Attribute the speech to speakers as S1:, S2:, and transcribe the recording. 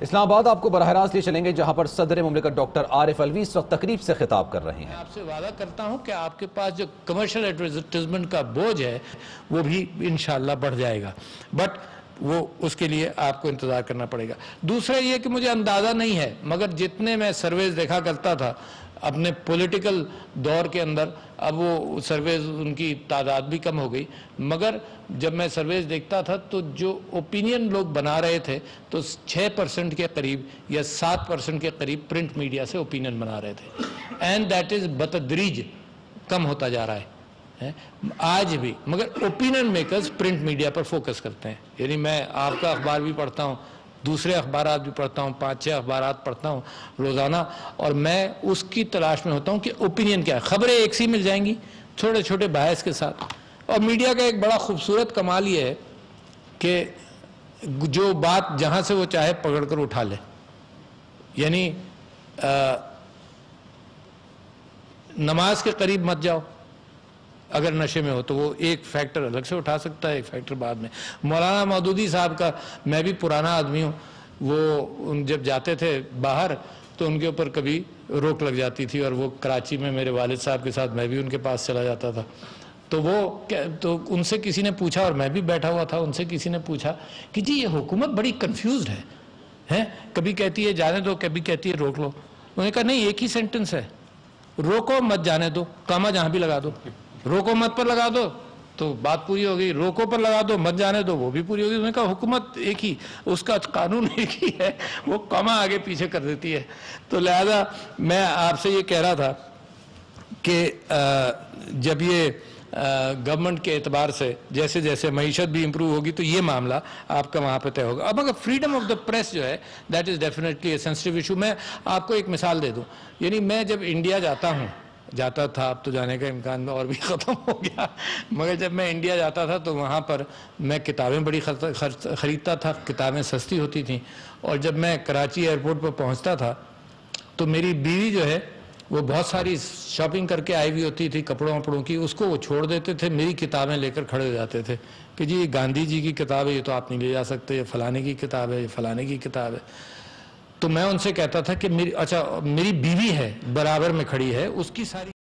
S1: اسلام آباد آپ کو براہ راست لے چلیں گے جہاں پر صدر مملکت ڈاکٹر عارف الوی اس وقت تقریب سے خطاب کر رہے ہیں۔
S2: میں آپ سے وعدہ کرتا ہوں کہ آپ کے پاس جو کمرشل ایڈورٹائزمنٹ کا بوجھ ہے وہ بھی انشاءاللہ بڑھ جائے گا، بٹ وہ اس کے لیے آپ کو انتظار کرنا پڑے گا۔ دوسرا یہ کہ مجھے اندازہ نہیں ہے، مگر جتنے میں سرویز دیکھا کرتا تھا اپنے پولیٹیکل دور کے اندر، اب وہ سرویز ان کی تعداد بھی کم ہو گئی، مگر جب میں سرویز دیکھتا تھا تو جو اوپینین لوگ بنا رہے تھے تو 6% کے قریب یا 7% کے قریب پرنٹ میڈیا سے اوپینین بنا رہے تھے، اینڈ دیٹ از بتدریج کم ہوتا جا رہا ہے آج بھی، مگر اوپینین میکرز پرنٹ میڈیا پر فوکس کرتے ہیں۔ یعنی میں آپ کا اخبار بھی پڑھتا ہوں، دوسرے اخبارات بھی پڑھتا ہوں، 5-6 اخبارات پڑھتا ہوں روزانہ، اور میں اس کی تلاش میں ہوتا ہوں کہ اوپینین کیا ہے۔ خبریں ایک سی مل جائیں گی چھوٹے چھوٹے بحث کے ساتھ، اور میڈیا کا ایک بڑا خوبصورت کمال یہ ہے کہ جو بات جہاں سے وہ چاہے پکڑ کر اٹھا لے، یعنی نماز کے قریب مت جاؤ اگر نشے میں ہو تو وہ ایک فیکٹر الگ سے اٹھا سکتا ہے، ایک فیکٹر بعد میں۔ مولانا مودودی صاحب کا، میں بھی پرانا آدمی ہوں، وہ جب جاتے تھے باہر تو ان کے اوپر کبھی روک لگ جاتی تھی، اور وہ کراچی میں میرے والد صاحب کے ساتھ میں بھی ان کے پاس چلا جاتا تھا، تو ان سے کسی نے پوچھا، اور میں بھی بیٹھا ہوا تھا، ان سے کسی نے پوچھا کہ جی یہ حکومت بڑی کنفیوزڈ ہے، کبھی کہتی ہے جانے دو، کبھی کہتی ہے روک لو۔ انہوں نے کہا نہیں، ایک ہی سینٹنس ہے، روکو مت جانے دو، کامہ جہاں بھی لگا دو، روکو مت پر لگا دو تو بات پوری ہو گئی، روکو پر لگا دو مت جانے دو وہ بھی پوری ہو گئی۔ انہوں نے کہا حکومت ایک ہی، اس کا قانون ایک ہی ہے، وہ کامہ آگے پیچھے کر دیتی ہے۔ تو لہذا میں آپ سے یہ کہہ رہا تھا کہ جب یہ گورنمنٹ کے اعتبار سے جیسے جیسے معیشت بھی امپروو ہوگی تو یہ معاملہ آپ کا وہاں پہ طے ہوگا۔ اب اگر فریڈم آف دا پریس جو ہے that is definitely a sensitive issue. میں آپ کو ایک مثال دے دوں، یعنی میں جب انڈیا جاتا تھا، اب تو جانے کا امکان اور بھی ختم ہو گیا، مگر جب میں انڈیا جاتا تھا تو وہاں پر میں کتابیں بڑی خریدتا تھا، کتابیں سستی ہوتی تھیں، اور جب میں کراچی ایئرپورٹ پر پہنچتا تھا تو میری بیوی جو ہے وہ بہت ساری شاپنگ کر کے آئی ہوئی ہوتی تھی کپڑوں وپڑوں کی، اس کو وہ چھوڑ دیتے تھے، میری کتابیں لے کر کھڑے ہو جاتے تھے کہ جی گاندھی جی کی کتاب ہے، یہ تو آپ نہیں لے جا سکتے، یہ فلانے کی کتاب ہے، یہ فلانے کی کتاب ہے۔ تو میں ان سے کہتا تھا کہ میری بیوی ہے برابر میں کھڑی ہے، اس کی ساری